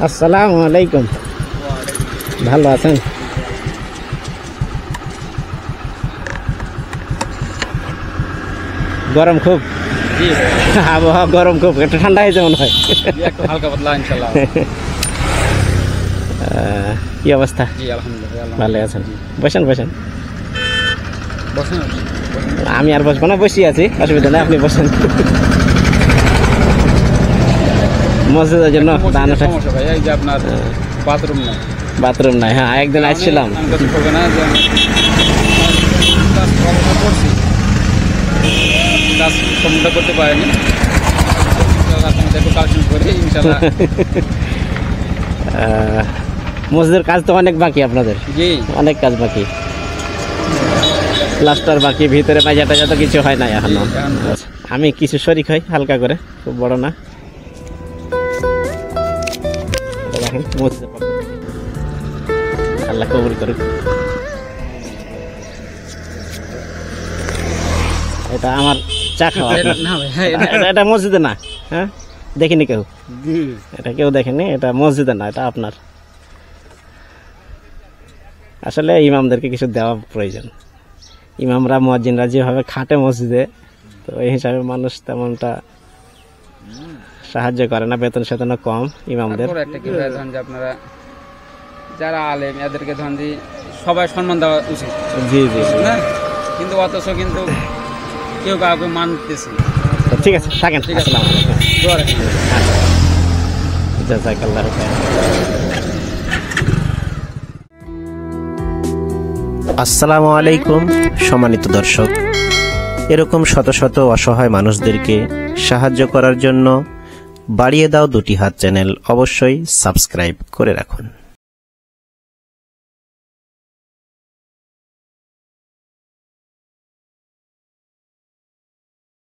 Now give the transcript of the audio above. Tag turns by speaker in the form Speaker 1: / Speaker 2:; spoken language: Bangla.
Speaker 1: আসসালামু আলাইকুম। ভালো আছেন? গরম খুব, আবহাওয়া গরম খুব, একটু ঠান্ডা হয়েছে মনে হয়,
Speaker 2: একটু হালকা পাতলা ইনশাআল্লাহ।
Speaker 1: কি অবস্থা?
Speaker 2: জি আলহামদুলিল্লাহ
Speaker 1: ভালো আছেন? বসেন বসেন।
Speaker 2: বসেন।
Speaker 1: আমি আর বসবো না, বসি আছি, অসুবিধা নেই, আপনি বসেন। মসজিদের জন্য
Speaker 2: সমস্যা ভাই, এই যে আপনার বাথরুম নাই।
Speaker 1: বাথরুম নাই, হ্যাঁ একদিন আসছিলাম।
Speaker 2: আমি কিছু করবে না যে করছি, কাজ সম্পূর্ণ করতে পারিনি, একটু কালেকশন করে ইনশাআল্লাহ।
Speaker 1: মসজিদের কাজ তো অনেক বাকি আপনাদের?
Speaker 2: জি
Speaker 1: অনেক কাজ বাকি, প্লাস্টার বাকি, ভিতরে মাজা টাজা তো কিছু হয় না এখনো। আমি কিছু শরিক হই হালকা করে, খুব বড় না। দেখেন মসজিদের পক্ষ থেকে, আল্লাহ কবুল করুক। এটা আমার চা খাওয়া, এটা মসজিদে না, হ্যাঁ দেখিনি কেউ, এটা কেউ দেখেনি, এটা মসজিদে না, এটা আপনার। আসলে ইমামদেরকে কিছু দেওয়া প্রয়োজন, ইমামরা মুয়াজ্জিনরা যেভাবে খাটে মসজিদে, তো এই হিসাবে মানুষ তেমনটা সাহায্য করে না, বেতন সেতনও কম ইমামদের।
Speaker 2: একটা কি হয় ধরেন যে আপনারা যারা আলেম এদেরকে ধরেন যে সবাই সম্মান দেওয়া উচিত,
Speaker 1: জি জি
Speaker 2: না? কিন্তু অথচ কিন্তু কেউ কাউকে মানতেছে।
Speaker 1: ঠিক আছে, থাকেন।
Speaker 2: ঠিক আছে,
Speaker 1: জাযাকাল্লাহ খাইর।
Speaker 3: আসসালামু আলাইকুম সম্মানিত দর্শক, এরকম শত শত অসহায় মানুষদেরকে সাহায্য করার জন্য বাড়িয়ে দাও দুটি হাত চ্যানেল অবশ্যই সাবস্ক্রাইব করে রাখুন।